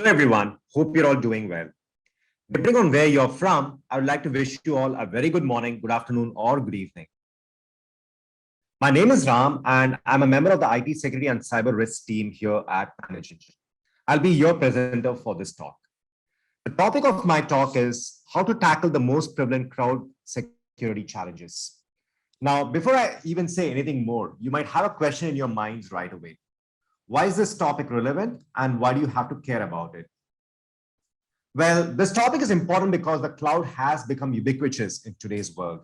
Hello, everyone. Hope you're all doing well. Depending on where you're from, I would like to wish you all a very good morning, good afternoon, or good evening. My name is Ram, and I'm a member of the IT security and cyber risk team here at ManageEngine. I'll be your presenter for this talk. The topic of my talk is how to tackle the most prevalent cloud security challenges. Now, before I even say anything more, you might have a question in your minds right away. Why is this topic relevant and why do you have to care about it? Well, this topic is important because the cloud has become ubiquitous in today's world.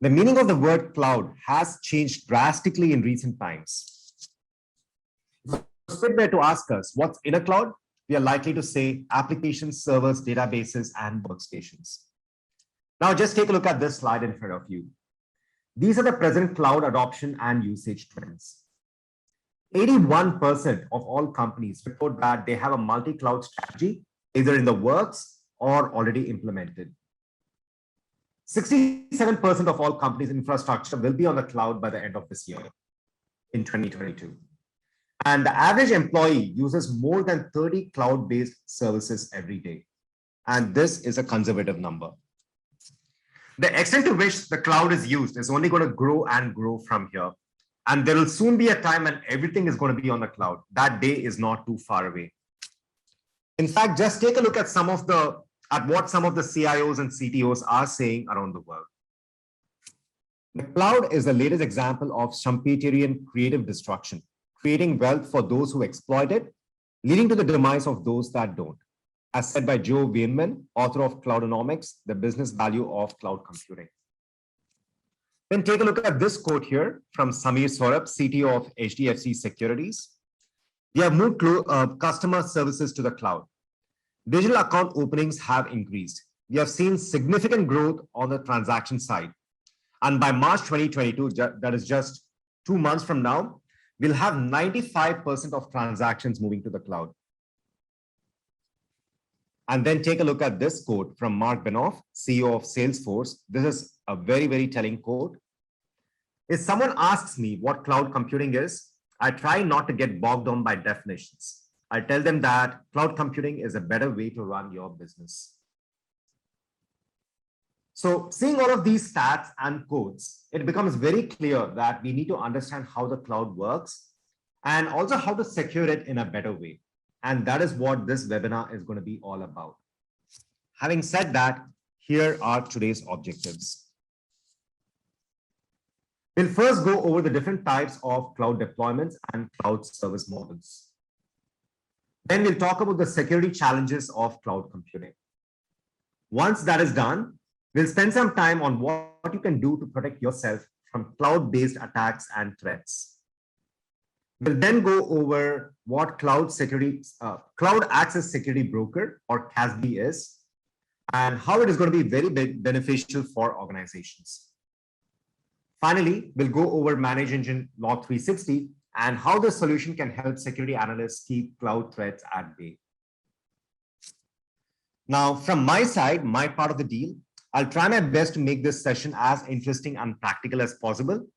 The meaning of the word cloud has changed drastically in recent times. If it's there to ask us what's in a cloud, we are likely to say applications, servers, databases, and workstations. Now, just take a look at this slide in front of you. These are the present cloud adoption and usage trends. 81% of all companies report that they have a multi-cloud strategy, either in the works or already implemented. 67% of all companies' infrastructure will be on the cloud by the end of this year, in 2022. And the average employee uses more than 30 cloud-based services every day. And this is a conservative number. The extent to which the cloud is used is only going to grow and grow from here. And there will soon be a time when everything is going to be on the cloud. That day is not too far away. In fact, just take a look at what some of the CIOs and CTOs are saying around the world. The cloud is the latest example of Schumpeterian creative destruction, creating wealth for those who exploit it, leading to the demise of those that don't, as said by Joe Weinman, author of Cloudonomics, The Business Value of Cloud Computing. Then take a look at this quote here from Samir Saurabh, CTO of HDFC Securities. We have moved customer services to the cloud. Digital account openings have increased. We have seen significant growth on the transaction side. And by March 2022, that is just 2 months from now, we'll have 95% of transactions moving to the cloud. And then take a look at this quote from Mark Benoff, CEO of Salesforce. This is a very, very telling quote. If someone asks me what cloud computing is, I try not to get bogged down by definitions. I tell them that cloud computing is a better way to run your business. So seeing all of these stats and quotes, it becomes very clear that we need to understand how the cloud works and also how to secure it in a better way. And that is what this webinar is going to be all about. Having said that, here are today's objectives. We'll first go over the different types of cloud deployments and cloud service models. Then we'll talk about the security challenges of cloud computing. Once that is done, we'll spend some time on what you can do to protect yourself from cloud-based attacks and threats. We'll then go over what Cloud Access Security Broker, or CASB, is, and how it is going to be very beneficial for organizations. Finally, we'll go over ManageEngine Log 360 and how the solution can help security analysts keep cloud threats at bay. Now, from my side, my part of the deal, I'll try my best to make this session as interesting and practical as possible.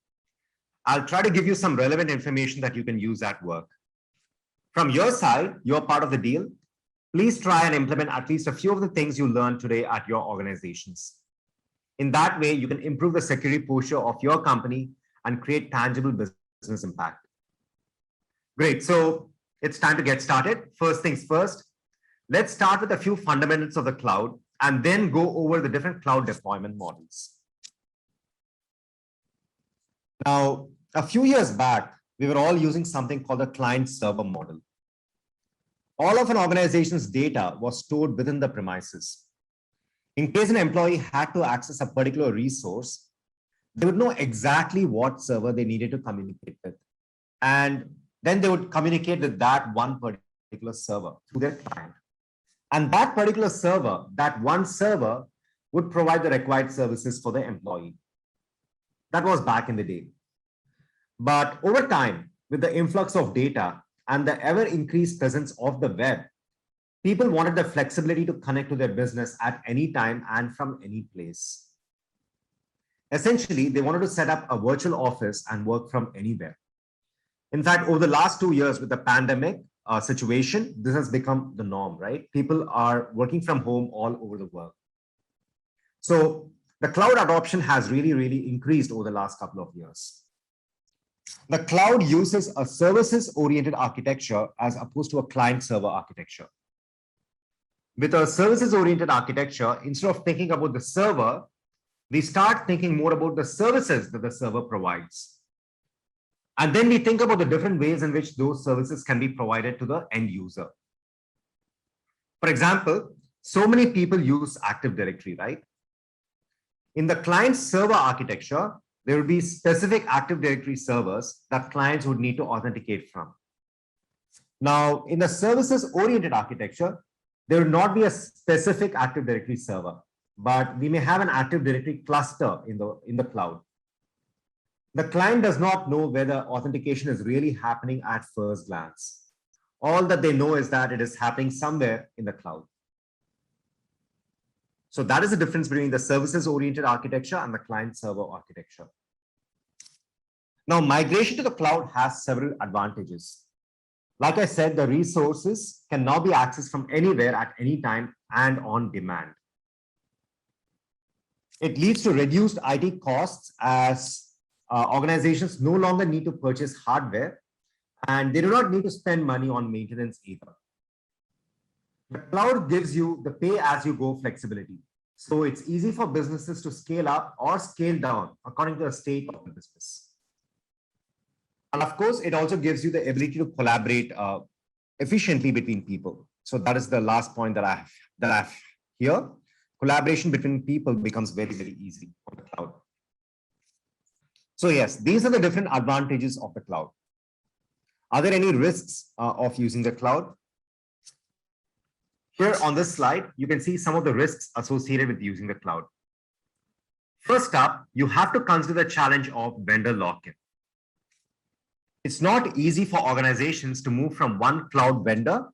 I'll try to give you some relevant information that you can use at work. From your side, your part of the deal, please try and implement at least a few of the things you learned today at your organizations. In that way, you can improve the security posture of your company and create tangible business impact. Great, so it's time to get started. First things first, let's start with a few fundamentals of the cloud and then go over the different cloud deployment models. Now, a few years back, we were all using something called the client-server model. All of an organization's data was stored within the premises. In case an employee had to access a particular resource, they would know exactly what server they needed to communicate with. And then they would communicate with that one particular server through their client. And that particular server, that one server, would provide the required services for the employee. That was back in the day. But over time, with the influx of data and the ever-increased presence of the web, people wanted the flexibility to connect to their business at any time and from any place. Essentially, they wanted to set up a virtual office and work from anywhere. In fact, over the last 2 years with the pandemic, situation, this has become the norm, right? People are working from home all over the world. So the cloud adoption has really increased over the last couple of years. The cloud uses a services-oriented architecture as opposed to a client-server architecture. With a services-oriented architecture, instead of thinking about the server, we start thinking more about the services that the server provides. And then we think about the different ways in which those services can be provided to the end user. For example, so many people use Active Directory, right? In the client-server architecture, there will be specific Active Directory servers that clients would need to authenticate from. Now, in the services-oriented architecture, there will not be a specific Active Directory server, but we may have an Active Directory cluster in the cloud. The client does not know whether authentication is really happening at first glance. All that they know is that it is happening somewhere in the cloud. So that is the difference between the services-oriented architecture and the client-server architecture. Now, migration to the cloud has several advantages. Like I said, the resources can now be accessed from anywhere at any time and on demand. It leads to reduced IT costs as organizations no longer need to purchase hardware, and they do not need to spend money on maintenance either. The cloud gives you the pay-as-you-go flexibility. So it's easy for businesses to scale up or scale down according to the state of the business. And of course, it also gives you the ability to collaborate efficiently between people. So that is the last point that I have here. Collaboration between people becomes very easy on the cloud. So yes, these are the different advantages of the cloud. Are there any risks of using the cloud? Here on this slide, you can see some of the risks associated with using the cloud. First up, you have to consider the challenge of vendor lock-in. It's not easy for organizations to move from one cloud vendor.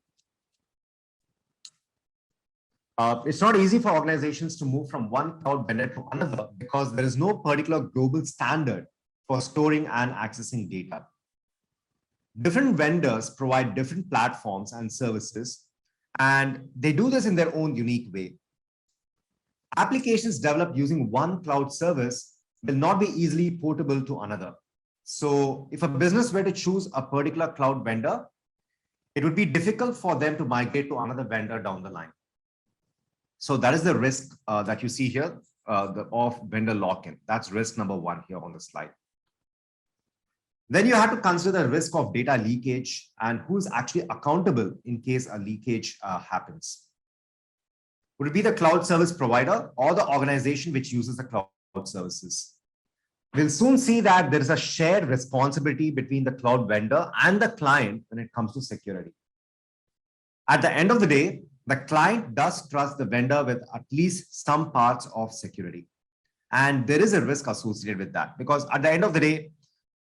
It's not easy for organizations to move from one cloud vendor to another because there is no particular global standard for storing and accessing data. Different vendors provide different platforms and services, and they do this in their own unique way. Applications developed using one cloud service will not be easily portable to another. So if a business were to choose a particular cloud vendor, it would be difficult for them to migrate to another vendor down the line. So that is the risk that you see here of vendor lock-in. That's risk number one here on the slide. Then you have to consider the risk of data leakage and who's actually accountable in case a leakage happens. Would it be the cloud service provider or the organization which uses the cloud services? We'll soon see that there is a shared responsibility between the cloud vendor and the client when it comes to security. At the end of the day, the client does trust the vendor with at least some parts of security. And there is a risk associated with that because at the end of the day,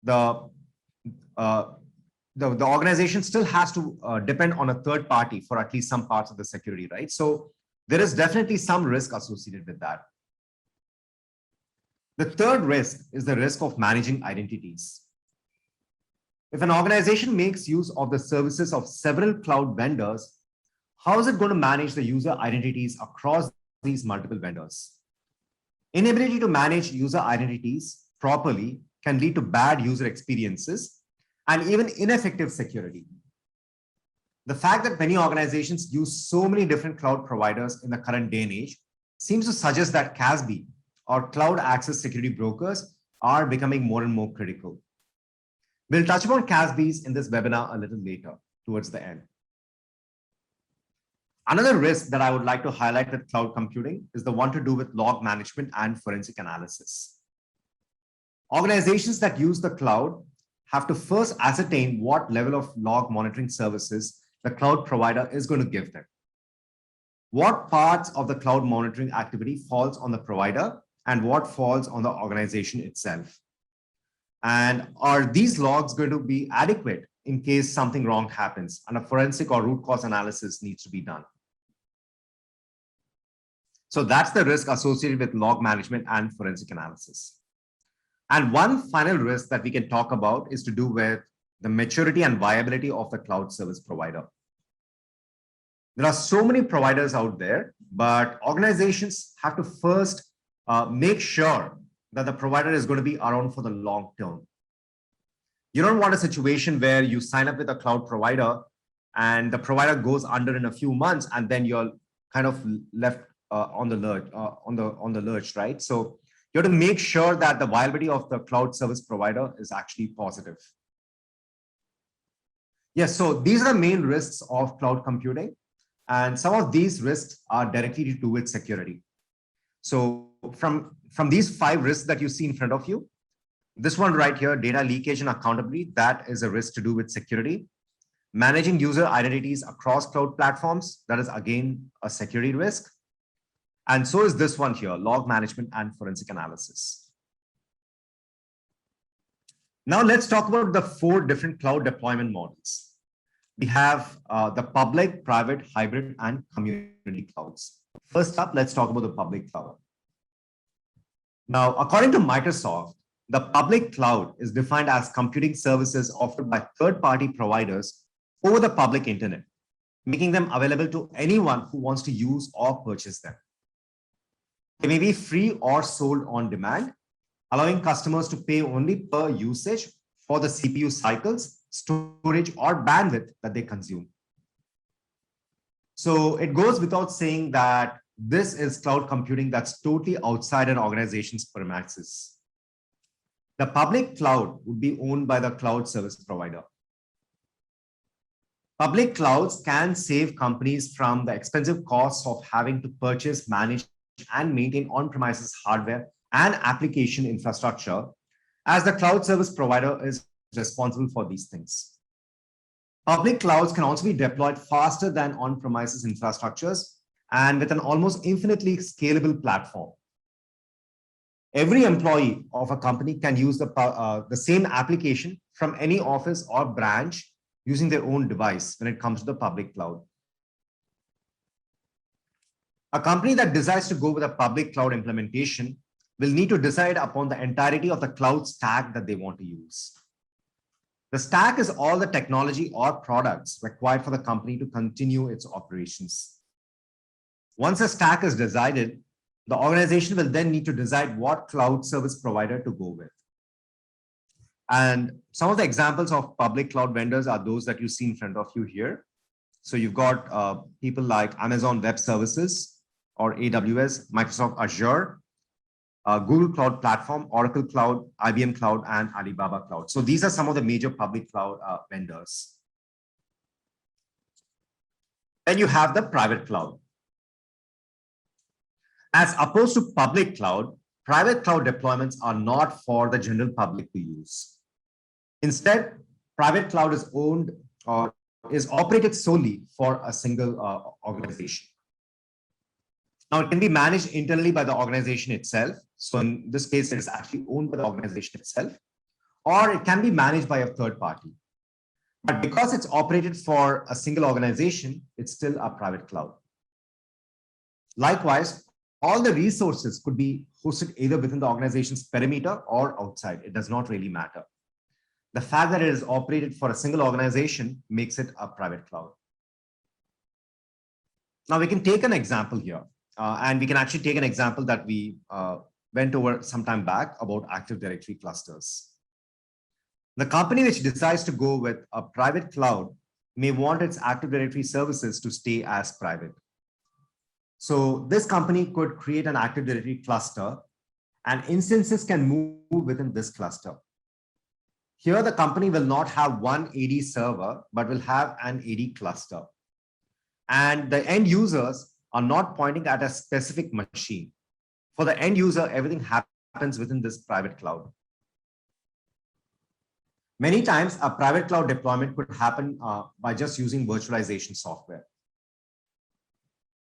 the organization still has to depend on a third party for at least some parts of the security, right? So there is definitely some risk associated with that. The third risk is the risk of managing identities. If an organization makes use of the services of several cloud vendors, how is it going to manage the user identities across these multiple vendors? Inability to manage user identities properly can lead to bad user experiences and even ineffective security. The fact that many organizations use so many different cloud providers in the current day and age seems to suggest that CASB, or cloud access security brokers, are becoming more and more critical. We'll touch upon CASBs in this webinar a little later towards the end. Another risk that I would like to highlight with cloud computing is the one to do with log management and forensic analysis. Organizations that use the cloud have to first ascertain what level of log monitoring services the cloud provider is going to give them. What parts of the cloud monitoring activity falls on the provider and what falls on the organization itself? And are these logs going to be adequate in case something wrong happens and a forensic or root cause analysis needs to be done? So that's the risk associated with log management and forensic analysis. And one final risk that we can talk about is to do with the maturity and viability of the cloud service provider. There are so many providers out there, but organizations have to first make sure that the provider is going to be around for the long term. You don't want a situation where you sign up with a cloud provider and the provider goes under in a few months, and then you're kind of left on the lurch, right? So you have to make sure that the viability of the cloud service provider is actually positive. Yes, so these are the main risks of cloud computing. And some of these risks are directly to do with security. So from these 5 risks that you see in front of you, this one right here, data leakage and accountability, that is a risk to do with security. Managing user identities across cloud platforms, that is again a security risk. And so is this one here, log management and forensic analysis. Now let's talk about the 4 different cloud deployment models. We have the public, private, hybrid, and community clouds. First up, let's talk about the public cloud. Now, according to Microsoft, the public cloud is defined as computing services offered by third-party providers over the public internet, making them available to anyone who wants to use or purchase them. They may be free or sold on demand, allowing customers to pay only per usage for the CPU cycles, storage, or bandwidth that they consume. So it goes without saying that this is cloud computing that's totally outside an organization's premises. The public cloud would be owned by the cloud service provider. Public clouds can save companies from the expensive costs of having to purchase, manage, and maintain on-premises hardware and application infrastructure, as the cloud service provider is responsible for these things. Public clouds can also be deployed faster than on-premises infrastructures and with an almost infinitely scalable platform. Every employee of a company can use the same application from any office or branch using their own device when it comes to the public cloud. A company that decides to go with a public cloud implementation will need to decide upon the entirety of the cloud stack that they want to use. The stack is all the technology or products required for the company to continue its operations. Once a stack is decided, the organization will then need to decide what cloud service provider to go with. And some of the examples of public cloud vendors are those that you see in front of you here. So you've got people like Amazon Web Services or AWS, Microsoft Azure, Google Cloud Platform, Oracle Cloud, IBM Cloud, and Alibaba Cloud. So these are some of the major public cloud vendors. Then you have the private cloud. As opposed to public cloud, private cloud deployments are not for the general public to use. Instead, private cloud is owned or is operated solely for a single organization. Now, it can be managed internally by the organization itself. So in this case, it is actually owned by the organization itself, or it can be managed by a third party. But because it's operated for a single organization, it's still a private cloud. Likewise, all the resources could be hosted either within the organization's perimeter or outside. It does not really matter. The fact that it is operated for a single organization makes it a private cloud. Now we can take an example here, and we can actually take an example that we went over some time back about Active Directory clusters. The company which decides to go with a private cloud may want its Active Directory services to stay as private. So this company could create an Active Directory cluster, and instances can move within this cluster. Here, the company will not have one AD server, but will have an AD cluster. And the end users are not pointing at a specific machine. For the end user, everything happens within this private cloud. Many times, a private cloud deployment could happen by just using virtualization software.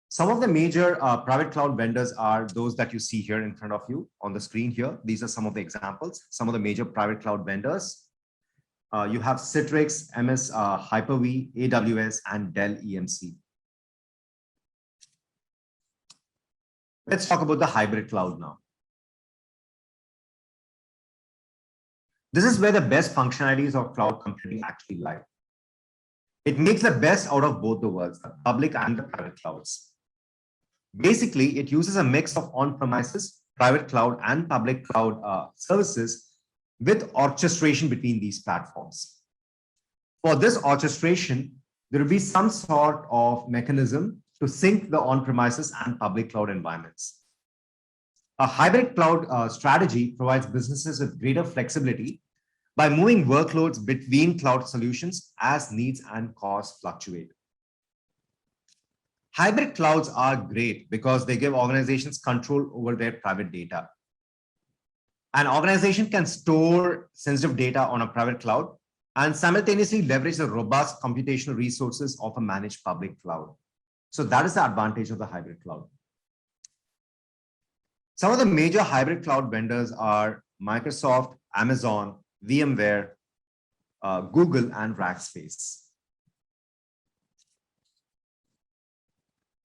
Some of the major private cloud vendors are those that you see here in front of you on the screen here. These are some of the examples, some of the major private cloud vendors. You have Citrix, MS Hyper-V, AWS, and Dell EMC. Let's talk about the hybrid cloud now. This is where the best functionalities of cloud computing actually lie. It makes the best out of both the worlds, the public and the private clouds. Basically, it uses a mix of on-premises, private cloud, and public cloud services with orchestration between these platforms. For this orchestration, there will be some sort of mechanism to sync the on-premises and public cloud environments. A hybrid cloud strategy provides businesses with greater flexibility by moving workloads between cloud solutions as needs and costs fluctuate. Hybrid clouds are great because they give organizations control over their private data. An organization can store sensitive data on a private cloud and simultaneously leverage the robust computational resources of a managed public cloud. So that is the advantage of the hybrid cloud. Some of the major hybrid cloud vendors are Microsoft, Amazon, VMware, Google, and Rackspace.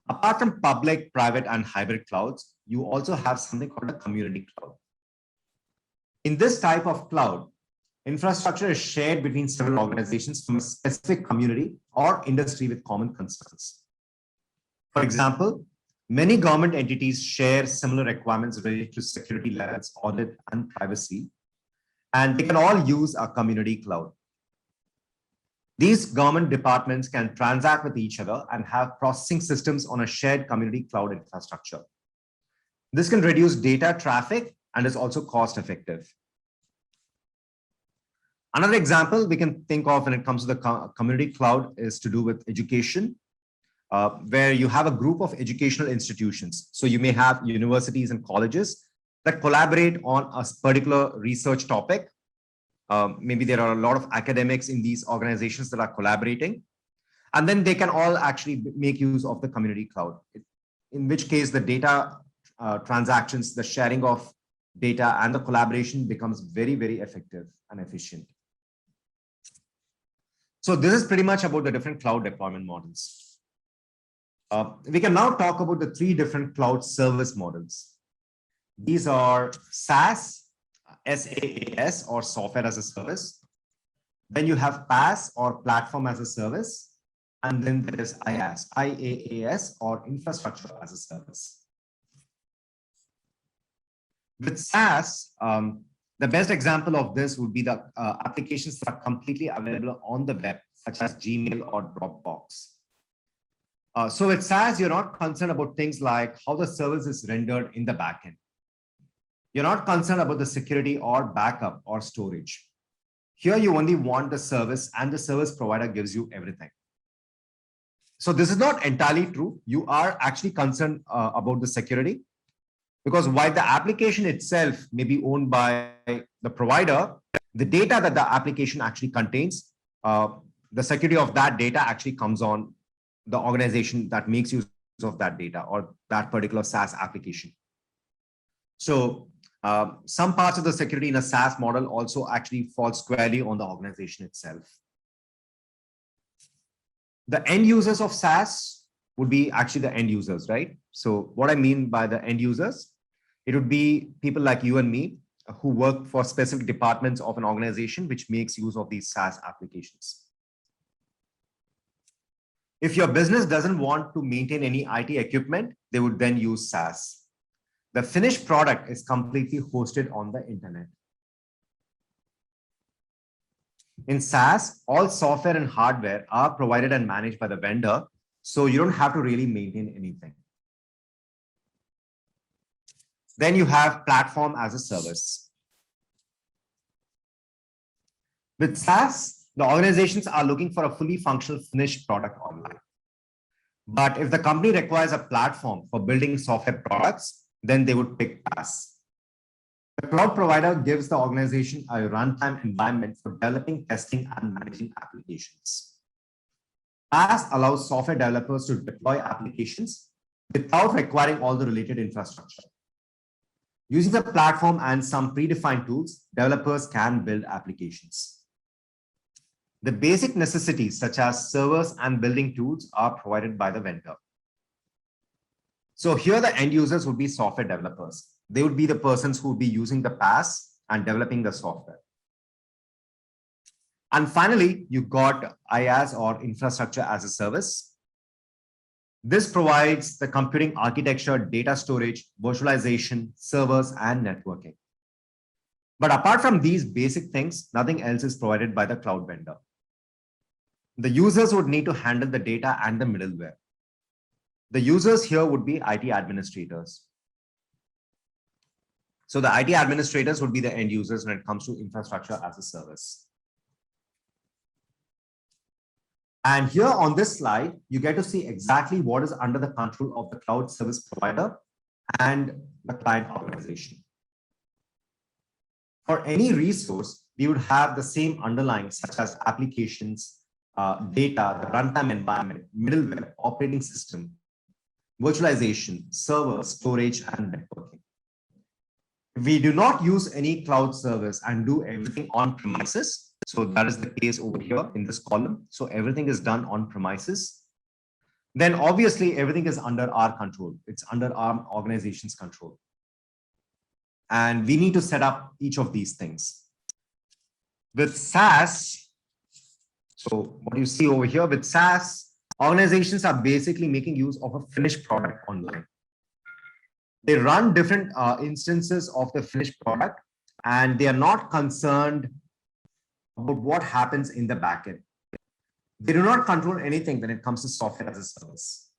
Apart from public, private, and hybrid clouds, you also have something called a community cloud. In this type of cloud, infrastructure is shared between several organizations from a specific community or industry with common concerns. For example, many government entities share similar requirements related to security levels, audit, and privacy, and they can all use a community cloud. These government departments can transact with each other and have processing systems on a shared community cloud infrastructure. This can reduce data traffic and is also cost effective. Another example we can think of when it comes to the community cloud is to do with education, where you have a group of educational institutions. So you may have universities and colleges that collaborate on a particular research topic. Maybe there are a lot of academics in these organizations that are collaborating, and then they can all actually make use of the community cloud, in which case the data transactions, the sharing of data and the collaboration becomes very, very effective and efficient. So this is pretty much about the different cloud deployment models. We can now talk about the three different cloud service models. These are SaaS, SaaS, or software as a service. Then you have PaaS, or platform as a service. And then there is IaaS, or infrastructure as a service. With SaaS, the best example of this would be the applications that are completely available on the web, such as Gmail or Dropbox. So with SaaS, you're not concerned about things like how the service is rendered in the backend. You're not concerned about the security or backup or storage. Here, you only want the service, and the service provider gives you everything. So this is not entirely true. You are actually concerned about the security, because while the application itself may be owned by the provider, the data that the application actually contains, the security of that data actually comes on the organization that makes use of that data or that particular SaaS application. So some parts of the security in a SaaS model also actually fall squarely on the organization itself. The end users of SaaS would be actually the end users, right? So what I mean by the end users, it would be people like you and me who work for specific departments of an organization which makes use of these SaaS applications. If your business doesn't want to maintain any IT equipment, they would then use SaaS. The finished product is completely hosted on the internet. In SaaS, all software and hardware are provided and managed by the vendor, so you don't have to really maintain anything. Then you have platform as a service. With SaaS, the organizations are looking for a fully functional finished product online. But if the company requires a platform for building software products, then they would pick PaaS. The cloud provider gives the organization a runtime environment for developing, testing, and managing applications. PaaS allows software developers to deploy applications without requiring all the related infrastructure. Using the platform and some predefined tools, developers can build applications. The basic necessities such as servers and building tools are provided by the vendor. So here the end users would be software developers. They would be the persons who would be using the PaaS and developing the software. And finally, you got IaaS or infrastructure as a service. This provides the computing architecture, data storage, virtualization, servers, and networking. But apart from these basic things, nothing else is provided by the cloud vendor. The users would need to handle the data and the middleware. The users here would be IT administrators. So the IT administrators would be the end users when it comes to infrastructure as a service. And here on this slide, you get to see exactly what is under the control of the cloud service provider and the client organization. For any resource, we would have the same underlying, such as applications, data, the runtime environment, middleware, operating system, virtualization, server, storage, and networking. We do not use any cloud service and do everything on premises. So that is the case over here in this column. So everything is done on premises. Then obviously everything is under our control. It's under our organization's control. And we need to set up each of these things. With SaaS, so what you see over here with SaaS, organizations are basically making use of a finished product online. They run different instances of the finished product, and they are not concerned about what happens in the backend. They do not control anything when it comes to software as a service.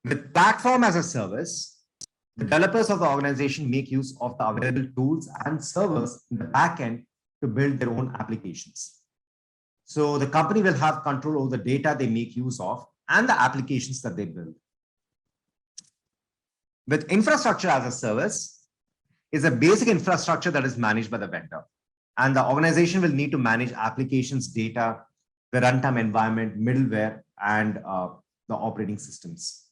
With platform as a service, the developers of the organization make use of the available tools and servers in the backend to build their own applications. So the company will have control over the data they make use of and the applications that they build. With infrastructure as a service is a basic infrastructure that is managed by the vendor. And the organization will need to manage applications, data, the runtime environment, middleware, and the operating systems.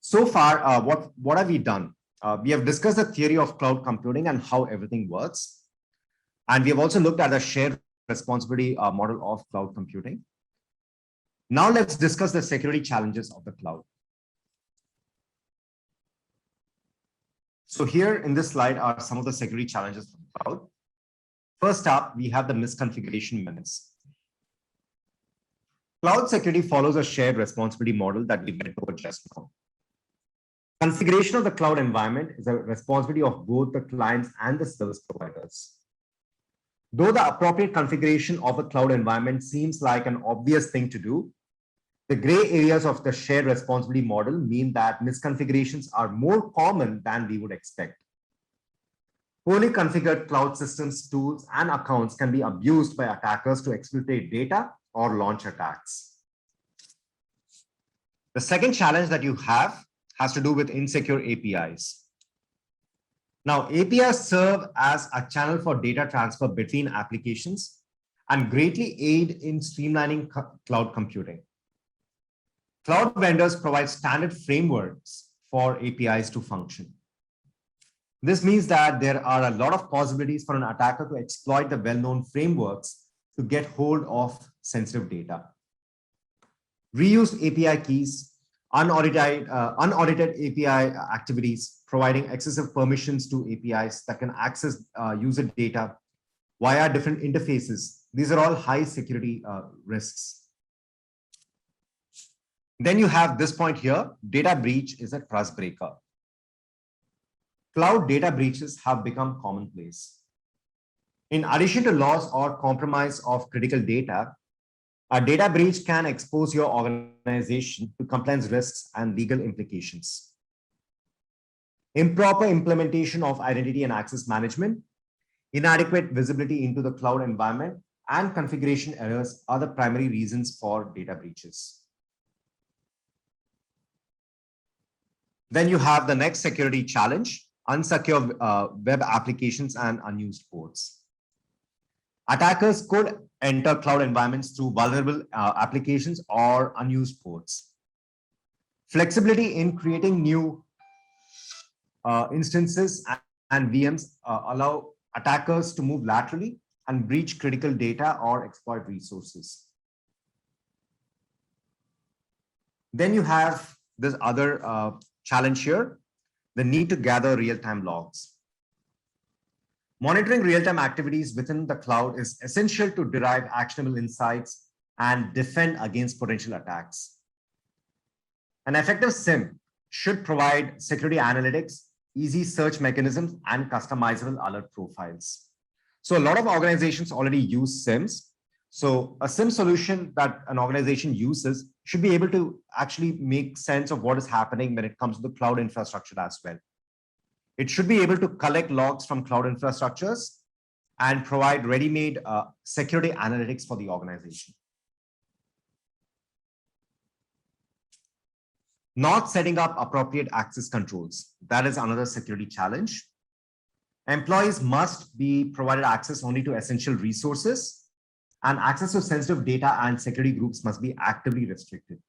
So far, what have we done? We have discussed the theory of cloud computing and how everything works. And we have also looked at the shared responsibility model of cloud computing. Now let's discuss the security challenges of the cloud. So here in this slide are some of the security challenges of the cloud. First up, we have the misconfiguration menace. Cloud security follows a shared responsibility model that we went over just now. Configuration of the cloud environment is a responsibility of both the clients and the service providers. Though the appropriate configuration of a cloud environment seems like an obvious thing to do, the gray areas of the shared responsibility model mean that misconfigurations are more common than we would expect. Poorly configured cloud systems, tools, and accounts can be abused by attackers to exploit data or launch attacks. The second challenge that you have has to do with insecure APIs. Now, APIs serve as a channel for data transfer between applications and greatly aid in streamlining cloud computing. Cloud vendors provide standard frameworks for APIs to function. This means that there are a lot of possibilities for an attacker to exploit the well-known frameworks to get hold of sensitive data. Reused API keys, unaudited API activities, providing excessive permissions to APIs that can access user data via different interfaces. These are all high security risks. Then you have this point here, data breach is a trust breaker. Cloud data breaches have become commonplace. In addition to loss or compromise of critical data, a data breach can expose your organization to compliance risks and legal implications. Improper implementation of identity and access management, inadequate visibility into the cloud environment, and configuration errors are the primary reasons for data breaches. Then you have the next security challenge, unsecure web applications and unused ports. Attackers could enter cloud environments through vulnerable applications or unused ports. Flexibility in creating new instances and VMs allow attackers to move laterally and breach critical data or exploit resources. Then you have this other challenge here, the need to gather real-time logs. Monitoring real-time activities within the cloud is essential to derive actionable insights and defend against potential attacks. An effective SIEM should provide security analytics, easy search mechanisms, and customizable alert profiles. So a lot of organizations already use SIEMs. So a SIEM solution that an organization uses should be able to actually make sense of what is happening when it comes to the cloud infrastructure as well. It should be able to collect logs from cloud infrastructures and provide ready-made security analytics for the organization. Not setting up appropriate access controls. That is another security challenge. Employees must be provided access only to essential resources, and access to sensitive data and security groups must be actively restricted.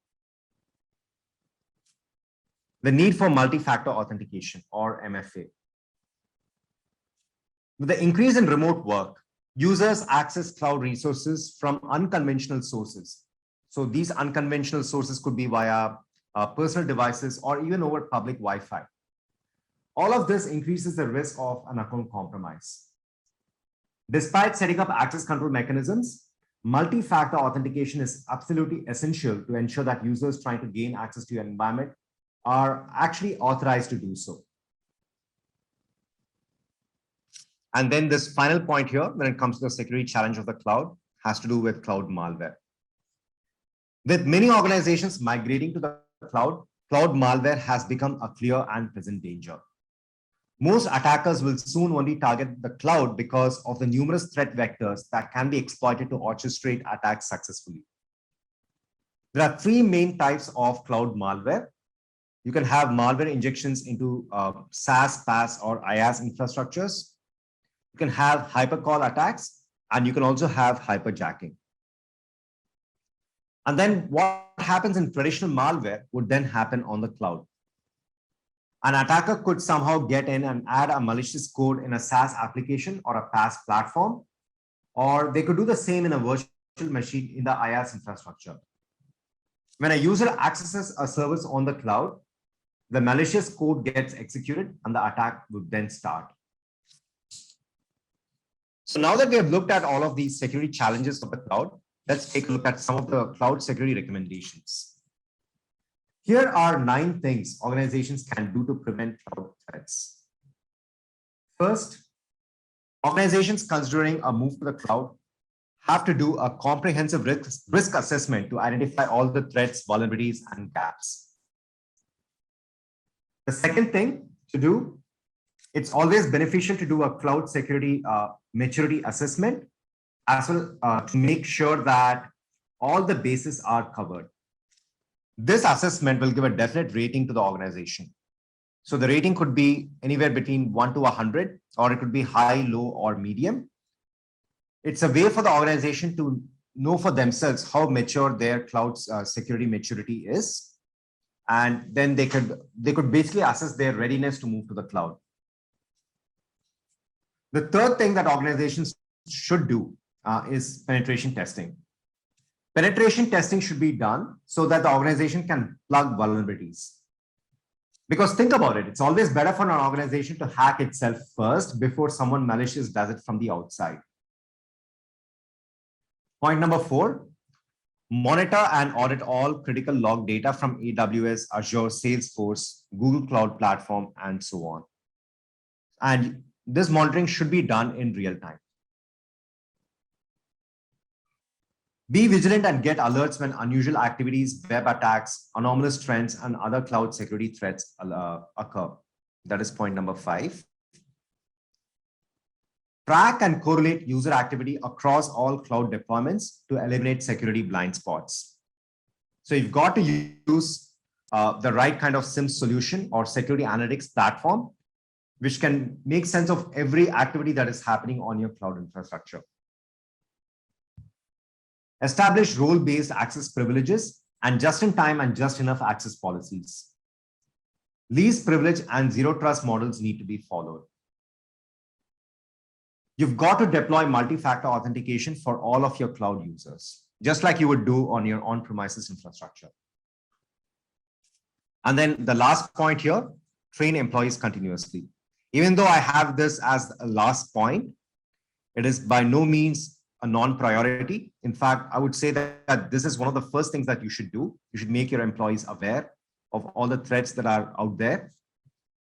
The need for multi-factor authentication, or MFA. With the increase in remote work, users access cloud resources from unconventional sources. So these unconventional sources could be via personal devices or even over public Wi-Fi. All of this increases the risk of an account compromise. Despite setting up access control mechanisms, multi-factor authentication is absolutely essential to ensure that users trying to gain access to your environment are actually authorized to do so. And then this final point here, when it comes to the security challenge of the cloud, has to do with cloud malware. With many organizations migrating to the cloud, cloud malware has become a clear and present danger. Most attackers will soon only target the cloud because of the numerous threat vectors that can be exploited to orchestrate attacks successfully. There are three main types of cloud malware. You can have malware injections into SaaS, PaaS, or IaaS infrastructures. You can have hypercall attacks, and you can also have hyperjacking. And then what happens in traditional malware would then happen on the cloud. An attacker could somehow get in and add a malicious code in a SaaS application or a PaaS platform, or they could do the same in a virtual machine in the IaaS infrastructure. When a user accesses a service on the cloud, the malicious code gets executed and the attack would then start. So now that we have looked at all of these security challenges of the cloud, let's take a look at some of the cloud security recommendations. Here are 9 things organizations can do to prevent cloud threats. First, organizations considering a move to the cloud have to do a comprehensive risk assessment to identify all the threats, vulnerabilities, and gaps. The second thing to do, it's always beneficial to do a cloud security maturity assessment as well to make sure that all the bases are covered. This assessment will give a definite rating to the organization. So the rating could be anywhere between 1 to 100, or it could be high, low, or medium. It's a way for the organization to know for themselves how mature their cloud security maturity is. And then they could basically assess their readiness to move to the cloud. The third thing that organizations should do is penetration testing. Penetration testing should be done so that the organization can plug vulnerabilities. Because think about it, it's always better for an organization to hack itself first before someone malicious does it from the outside. Point number 4, monitor and audit all critical log data from AWS, Azure, Salesforce, Google Cloud Platform, and so on. And this monitoring should be done in real time. Be vigilant and get alerts when unusual activities, web attacks, anomalous trends, and other cloud security threats occur. That is point number 5. Track and correlate user activity across all cloud deployments to eliminate security blind spots. So you've got to use the right kind of SIEM solution or security analytics platform, which can make sense of every activity that is happening on your cloud infrastructure. Establish role-based access privileges and just-in-time and just-enough access policies. Least privilege and zero trust models need to be followed. You've got to deploy multi-factor authentication for all of your cloud users, just like you would do on your on-premises infrastructure. And then the last point here, train employees continuously. Even though I have this as a last point, it is by no means a non-priority. In fact, I would say that this is one of the first things that you should do. You should make your employees aware of all the threats that are out there.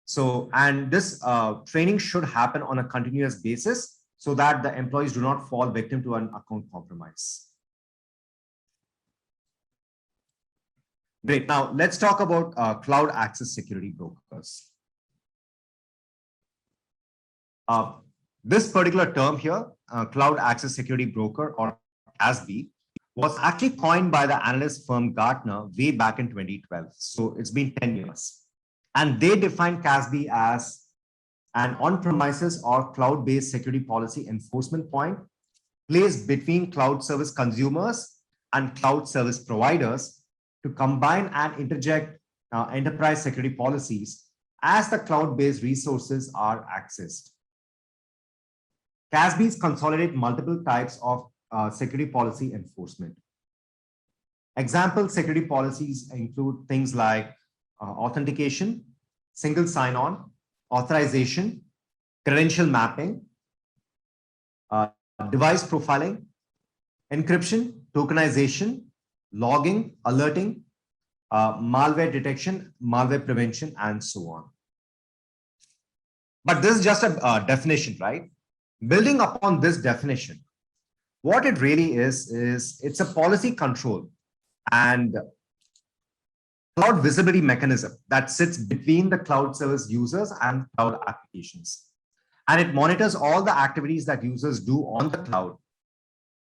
So, and this training should happen on a continuous basis so that the employees do not fall victim to an account compromise. Great. Now let's talk about cloud access security brokers. This particular term here, cloud access security broker or CASB, was actually coined by the analyst firm Gartner way back in 2012. So it's been 10 years. And they defined CASB as an on-premises or cloud-based security policy enforcement point placed between cloud service consumers and cloud service providers to combine and interject enterprise security policies as the cloud-based resources are accessed. CASBs consolidate multiple types of security policy enforcement. Example security policies include things like authentication, single sign-on, authorization, credential mapping, device profiling, encryption, tokenization, logging, alerting, malware detection, malware prevention, and so on. But this is just a definition, right? Building upon this definition, what it really is it's a policy control and cloud visibility mechanism that sits between the cloud service users and cloud applications. And it monitors all the activities that users do on the cloud.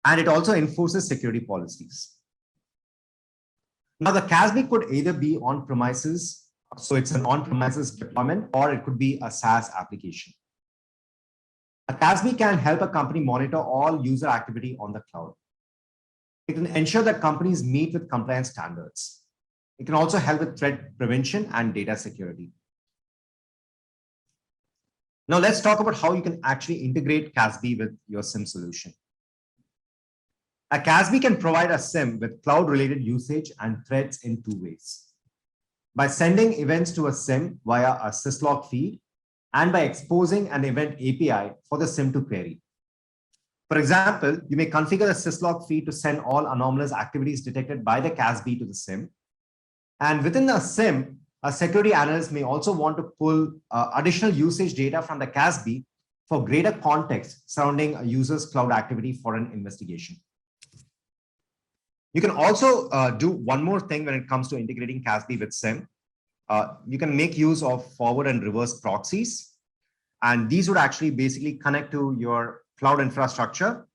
And it also enforces security policies. Now, the CASB could either be on premises, so it's an on-premises deployment, or it could be a SaaS application. A CASB can help a company monitor all user activity on the cloud. It can ensure that companies meet with compliance standards. It can also help with threat prevention and data security. Now let's talk about how you can actually integrate CASB with your SIEM solution. A CASB can provide a SIEM with cloud-related usage and threats in two ways. By sending events to a SIEM via a syslog feed, and by exposing an event API for the SIEM to query. For example, you may configure the syslog feed to send all anomalous activities detected by the CASB to the SIEM. And within the SIEM, a security analyst may also want to pull additional usage data from the CASB for greater context surrounding a user's cloud activity for an investigation. You can also do one more thing when it comes to integrating CASB with SIEM. You can make use of forward and reverse proxies. And these would actually basically connect to your cloud infrastructure.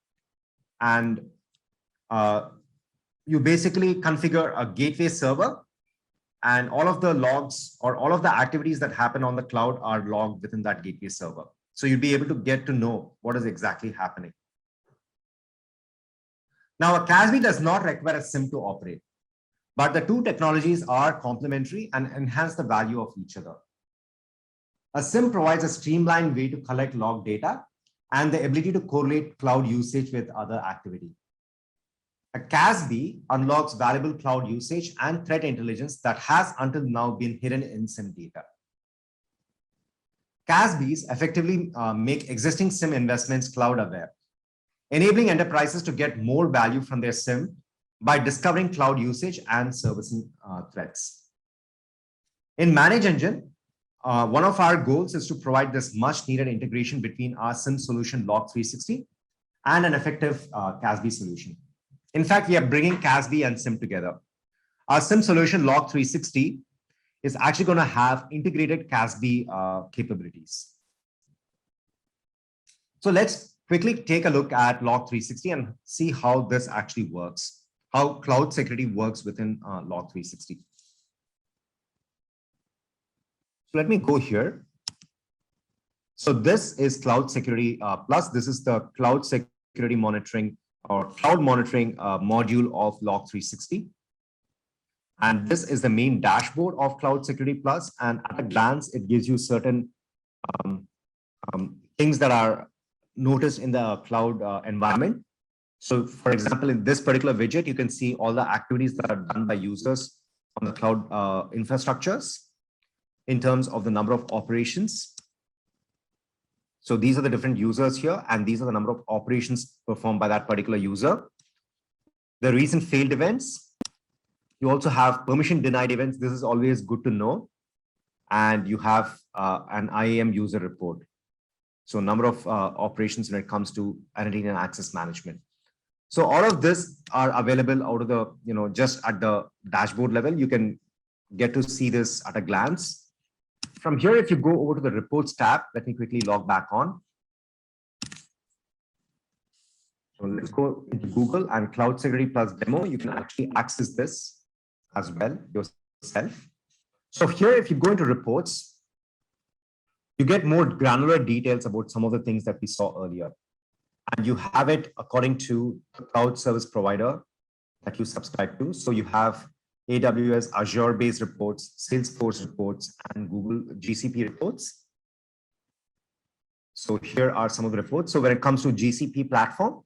And you basically configure a gateway server. And all of the logs or all of the activities that happen on the cloud are logged within that gateway server. So you'll be able to get to know what is exactly happening. Now, a CASB does not require a SIEM to operate. But the two technologies are complementary and enhance the value of each other. A SIEM provides a streamlined way to collect log data and the ability to correlate cloud usage with other activity. A CASB unlocks valuable cloud usage and threat intelligence that has until now been hidden in SIEM data. CASBs effectively make existing SIEM investments cloud aware, enabling enterprises to get more value from their SIEM by discovering cloud usage and servicing threats. In Manage Engine, one of our goals is to provide this much needed integration between our SIEM solution Log360 and an effective CASB solution. In fact, we are bringing CASB and SIEM together. Our SIEM solution Log360 is actually going to have integrated CASB capabilities. So let's quickly take a look at Log360 and see how this actually works. How cloud security works within Log360. So let me go here. So this is Cloud Security Plus. This is the Cloud Security Monitoring or Cloud Monitoring module of Log360. And this is the main dashboard of Cloud Security Plus. And at a glance, it gives you certain things that are noticed in the cloud environment. So for example, in this particular widget, you can see all the activities that are done by users on the cloud infrastructures in terms of the number of operations. So these are the different users here, and these are the number of operations performed by that particular user. The recent failed events. You also have permission denied events. This is always good to know. And you have an IAM user report. So number of operations when it comes to identity and access management. So all of this are available out of the, just at the dashboard level. You can get to see this at a glance. From here, if you go over to the reports tab, let me quickly log back on. So let's go into Google and Cloud Security Plus demo. You can actually access this as well yourself. So here, if you go into reports, you get more granular details about some of the things that we saw earlier. And you have it according to the cloud service provider that you subscribe to. So you have AWS, Azure-based reports, Salesforce reports, and Google GCP reports. So here are some of the reports. So when it comes to GCP platform,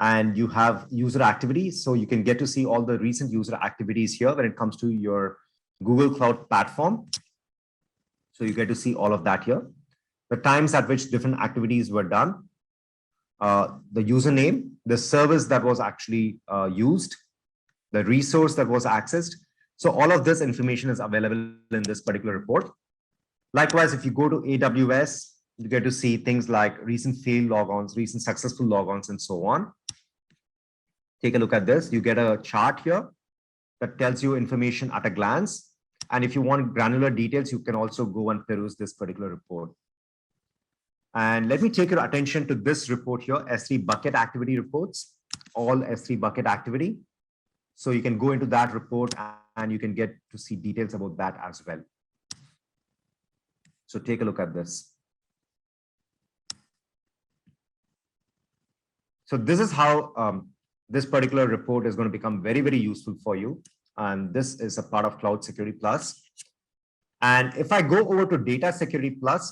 and you have user activities, so you can get to see all the recent user activities here when it comes to your Google Cloud platform. So you get to see all of that here. The times at which different activities were done, the username, the service that was actually used, the resource that was accessed. So all of this information is available in this particular report. Likewise, if you go to AWS, you get to see things like recent failed logons, recent successful logons, and so on. Take a look at this. You get a chart here that tells you information at a glance. And if you want granular details, you can also go and peruse this particular report. And let me take your attention to this report here, S3 bucket activity reports, all S3 bucket activity. So you can go into that report and you can get to see details about that as well. So take a look at this. So this is how this particular report is going to become very, very useful for you. And this is a part of Cloud Security Plus. And if I go over to Data Security Plus,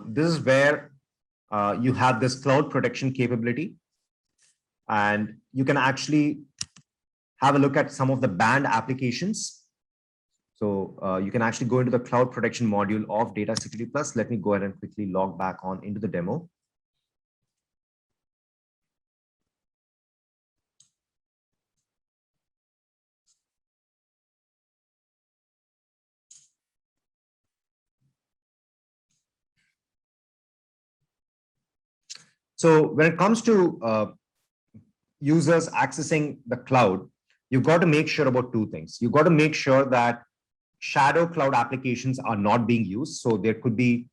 this is where you have this cloud protection capability. And you can actually have a look at some of the banned applications. So you can actually go into the cloud protection module of Data Security Plus. Let me go ahead and quickly log back on into the demo. So when it comes to users accessing the cloud, you've got to make sure about two things. You've got to make sure that shadow cloud applications are not being used. So there could be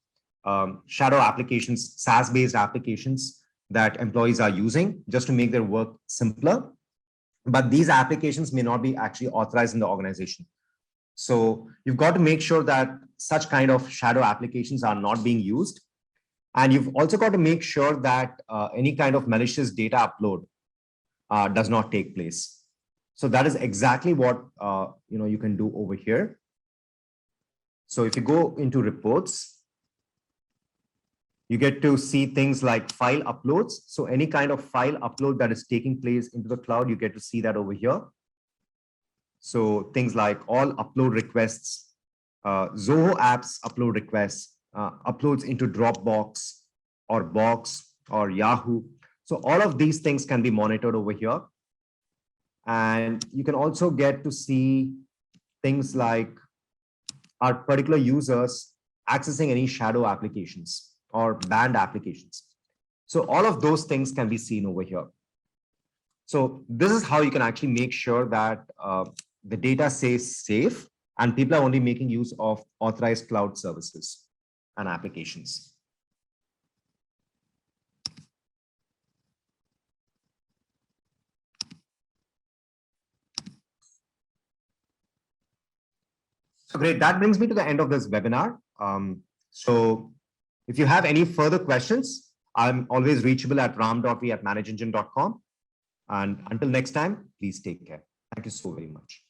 shadow applications, SaaS-based applications that employees are using just to make their work simpler. But these applications may not be actually authorized in the organization. So you've got to make sure that such kind of shadow applications are not being used. And you've also got to make sure that any kind of malicious data upload does not take place. So that is exactly what you can do over here. So if you go into reports, you get to see things like file uploads. So any kind of file upload that is taking place into the cloud, you get to see that over here. So things like all upload requests, Zoho apps upload requests, uploads into Dropbox or Box or Yahoo. So all of these things can be monitored over here. And you can also get to see things like our particular users accessing any shadow applications or banned applications. So all of those things can be seen over here. So this is how you can actually make sure that the data stays safe and people are only making use of authorized cloud services and applications. So great, that brings me to the end of this webinar. So if you have any further questions, I'm always reachable at ram.v@manageengine.com. And until next time, please take care. Thank you so very much.